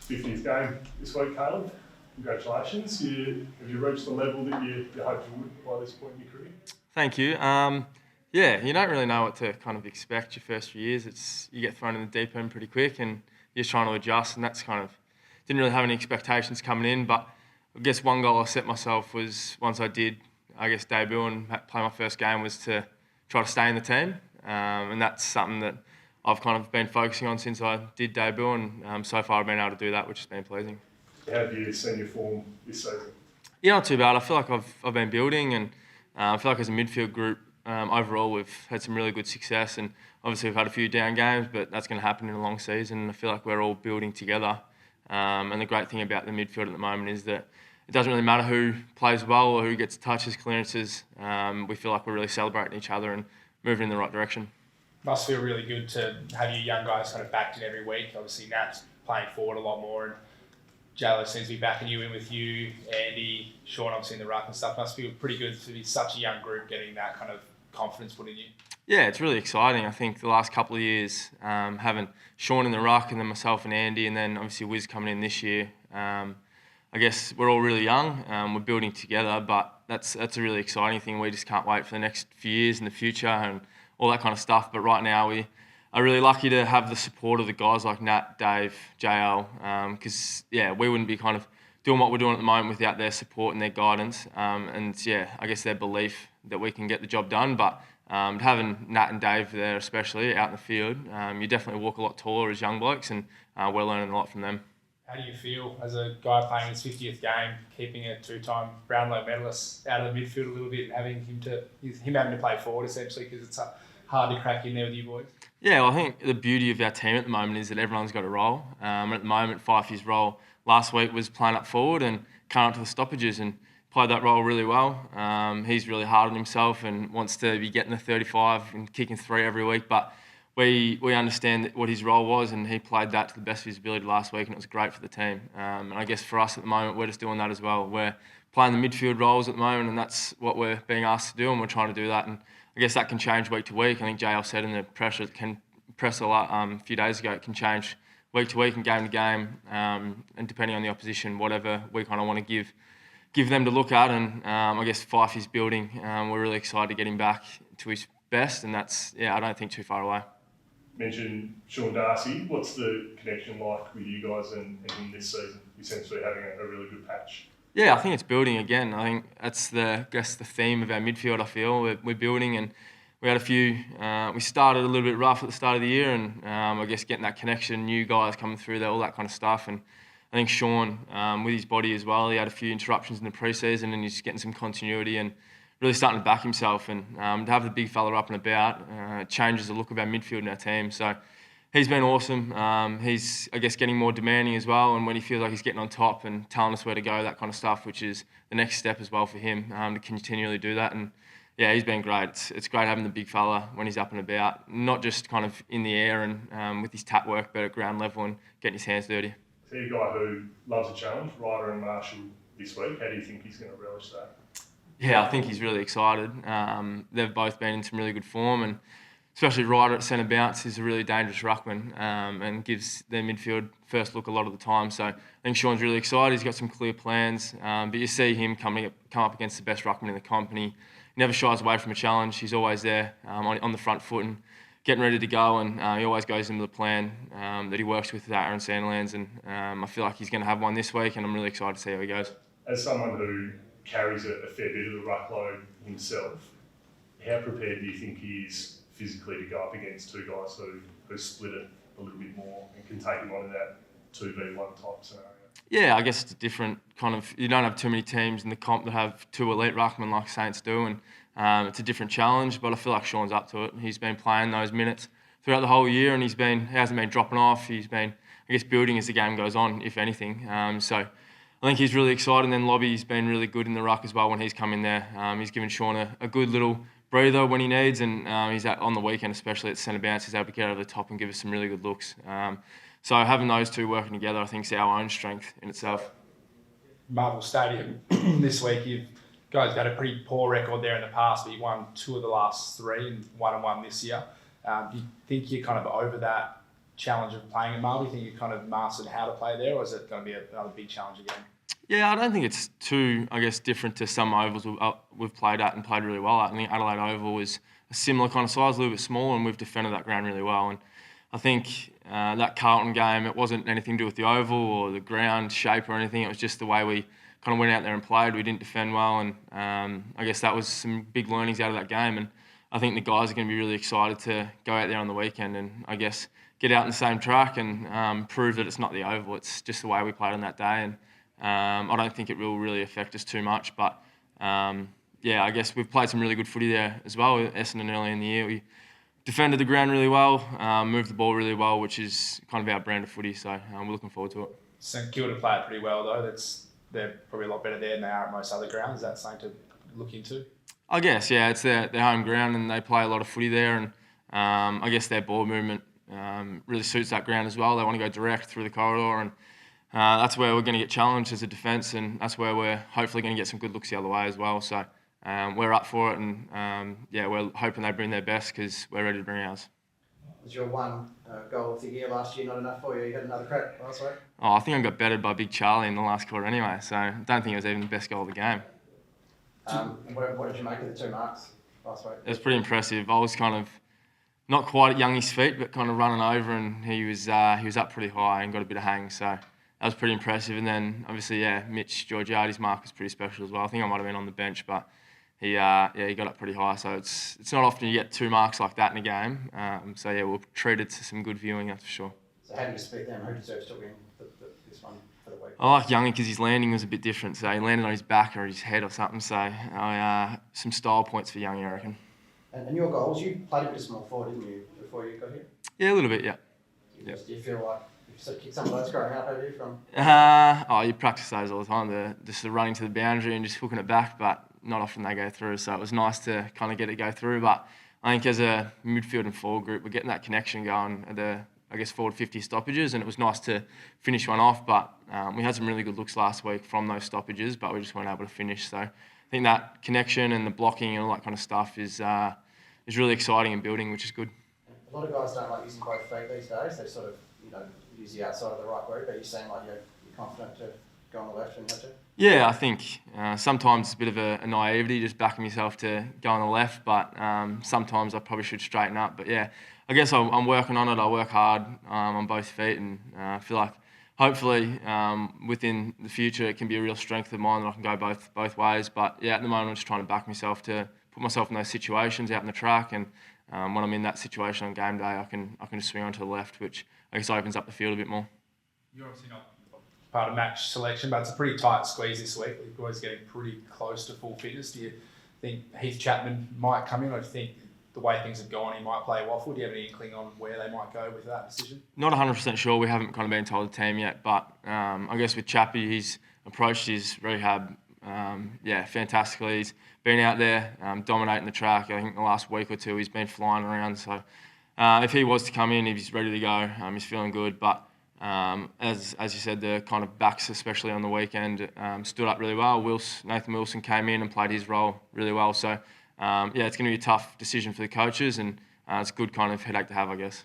50th game this week, Caleb. Congratulations. Have you reached the level that you hoped you would by this point in your career? Thank you. Yeah, you don't really know what to kind of expect your first few years. You get thrown in the deep end pretty quick and you're just trying to adjust, and that's kind of, didn't really have any expectations coming in, but I guess one goal I set myself was, once I did, debut and play my first game, was to try to stay in the team. And that's something that I've kind of been focusing on since I did debut, and so far I've been able to do that, which has been pleasing. How have you seen your form this season? Yeah, not too bad. I feel like I've been building, and I feel like as a midfield group, overall we've had some really good success, and obviously we've had a few down games, but that's going to happen in a long season. I feel like we're all building together, and the great thing about the midfield at the moment is that it doesn't really matter who plays well or who gets touches, clearances. We feel like we're really celebrating each other and moving in the right direction. Must feel really good to have you young guys kind of backed in every week. Obviously Nat's playing forward a lot more, and JLo seems to be backing you in with you, Andy, Sean obviously in the ruck and stuff. Must feel pretty good to be such a young group getting that kind of confidence put in you. Yeah, it's really exciting. I think the last couple of years, having Sean in the ruck and then myself and Andy, and then obviously Wiz coming in this year, I guess we're all really young. We're building together, but that's a really exciting thing. We just can't wait for the next few years in the future and all that kind of stuff. But right now we are really lucky to have the support of the guys like Nat, Dave, JL, because we wouldn't be kind of doing what we're doing at the moment without their support and their guidance, and I guess their belief that we can get the job done. But having Nat and Dave there, especially out in the field, you definitely walk a lot taller as young blokes, and we're learning a lot from them. How do you feel as a guy playing his 50th game, keeping a two-time Brownlow medalist out of the midfield a little bit, and having him having to play forward essentially, because it's hard to crack in there with you boys? Yeah, well, I think the beauty of our team at the moment is that everyone's got a role. At the moment, Fifey's role last week was playing up forward and coming up to the stoppages, and played that role really well. He's really hard on himself and wants to be getting the 35 and kicking 3 every week, but we understand what his role was, and he played that to the best of his ability last week, and it was great for the team. And I guess for us at the moment, we're just doing that as well. We're playing the midfield roles at the moment, and that's what we're being asked to do, and we're trying to do that. And I guess that can change week to week. I think JL said in the pressure, it can press a few days ago, it can change week to week and game to game, and depending on the opposition, whatever we kind of want to give them to look at. And I guess Fife is building. We're really excited to get him back to his best, and that's, I don't think too far away. Mentioned Sean Darcy. What's the connection like with you guys and him this season? You seem to be having a really good patch. Yeah, I think it's building again. I think that's the theme of our midfield. I feel we're building, and we had a few. We started a little bit rough at the start of the year, and I guess getting that connection, new guys coming through there, all that kind of stuff. And I think Sean, with his body as well, he had a few interruptions in the pre-season, and he's getting some continuity and really starting to back himself. And to have the big fella up and about changes the look of our midfield and our team. So he's been awesome. He's, I guess, getting more demanding as well, and when he feels like he's getting on top and telling us where to go, that kind of stuff, which is the next step as well for him, to continually do that. And yeah, he's been great. It's great having the big fella when he's up and about, not just kind of in the air and with his tap work, but at ground level and getting his hands dirty. So you're a guy who loves a challenge, Ryder and Marshall this week. How do you think he's going to relish that? Yeah, I think he's really excited. They've both been in some really good form, and especially Ryder at centre bounce is a really dangerous ruckman, and gives their midfield first look a lot of the time. So I think Sean's really excited. He's got some clear plans, but you see him come up against the best ruckman in the company. He never shies away from a challenge. He's always there on the front foot and getting ready to go, and he always goes into the plan that he works with Aaron Sandilands, and I feel like he's going to have one this week, and I'm really excited to see how he goes. As someone who carries a fair bit of the ruck load himself, how prepared do you think he is physically to go up against two guys who split it a little bit more and can take him on in that 2v1 type scenario? Yeah, I guess it's a different kind of, you don't have too many teams in the comp that have 2 elite ruckmen like Saints do, and it's a different challenge, but I feel like Sean's up to it. He's been playing those minutes throughout the whole year, and he hasn't been dropping off. He's been, I guess, building as the game goes on, if anything. So I think he's really excited, and then Lobby's been really good in the ruck as well when he's come in there. He's given Sean a good little breather when he needs, and he's on the weekend, especially at centre bounce, he's able to get over the top and give us some really good looks. So having those two working together, I think, is our own strength in itself. Marvel Stadium this week, you guys had a pretty poor record there in the past, but you won 2 of the last 3 and 1 this year. Do you think you're kind of over that challenge of playing at Marl? Do you think you kind of mastered how to play there, or is it going to be another big challenge again? Yeah, I don't think it's too, different to some ovals we've played at and played really well at. I think Adelaide Oval is a similar kind of size, a little bit smaller, and we've defended that ground really well. And I think that Carlton game, it wasn't anything to do with the oval or the ground shape or anything. It was just the way we kind of went out there and played. We didn't defend well, and I guess that was some big learnings out of that game. And I think the guys are going to be really excited to go out there on the weekend and get out in the same track and prove that it's not the oval. It's just the way we played on that day. And I don't think it will really affect us too much, but we've played some really good footy there as well. Essendon early in the year, we defended the ground really well, moved the ball really well, which is kind of our brand of footy. So we're looking forward to it. St Kilda play it pretty well though. They're probably a lot better there than they are at most other grounds. Is that something to look into? I guess, yeah, it's their home ground and they play a lot of footy there, and I guess their ball movement really suits that ground as well. They want to go direct through the corridor, and that's where we're going to get challenged as a defence, and that's where we're hopefully going to get some good looks the other way as well. So we're up for it, and we're hoping they bring their best because we're ready to bring ours. Was your one goal of the year last year not enough for you? You had another crack last week? Oh, I think I got bettered by Big Charlie in the last quarter anyway, so I don't think it was even the best goal of the game. What did you make of the 2 marks last week? It was pretty impressive. I was kind of not quite at Youngie's feet, but kind of running over, and he was up pretty high and got a bit of hang, so that was pretty impressive. And then obviously, Mitch Georgiades' mark was pretty special as well. I think I might have been on the bench, but he got up pretty high. So it's not often you get 2 marks like that in a game. We'll treat it to some good viewing, that's for sure. So how do you split them? Who deserves to win this one for the week? I like Youngie because his landing was a bit different. So he landed on his back or his head or something. So some style points for Youngie, I reckon. And your goals, you played a bit of small forward, didn't you, before you got here? Yeah, a little bit, yeah. Do you feel like you've sort of kicked some of those growing up, have you? You practice those all the time, just the running to the boundary and just hooking it back, but not often they go through. So it was nice to kind of get it go through. But I think as a midfield and forward group, we're getting that connection going at the, forward 50 stoppages, and it was nice to finish one off. But we had some really good looks last week from those stoppages, but we just weren't able to finish. So I think that connection and the blocking and all that kind of stuff is really exciting and building, which is good. A lot of guys don't like using both feet these days. They sort of, use the outside of the right group, but you seem like you're confident to go on the left when you have to. Yeah, I think sometimes it's a bit of a naivety just backing myself to go on the left, but sometimes I probably should straighten up. But yeah, I guess I'm working on it. I work hard on both feet, and I feel like hopefully within the future it can be a real strength of mine that I can go both ways. But yeah, at the moment I'm just trying to back myself to put myself in those situations out in the track, and when I'm in that situation on game day, I can just swing onto the left, which I guess opens up the field a bit more. You're obviously not part of match selection, but it's a pretty tight squeeze this week. You're always getting pretty close to full fitness. Do you think Heath Chapman might come in, or do you think the way things have gone, he might play Waffle? Do you have any inkling on where they might go with that decision? Not 100% sure. We haven't kind of been told the team yet, but I guess with Chappie, he's approached his rehab fantastically. He's been out there dominating the track. I think the last week or two he's been flying around. So if he was to come in, if he's ready to go, he's feeling good. But as you said, the kind of backs, especially on the weekend, stood up really well. Nathan Wilson came in and played his role really well. So it's going to be a tough decision for the coaches, and it's a good kind of headache to have, I guess.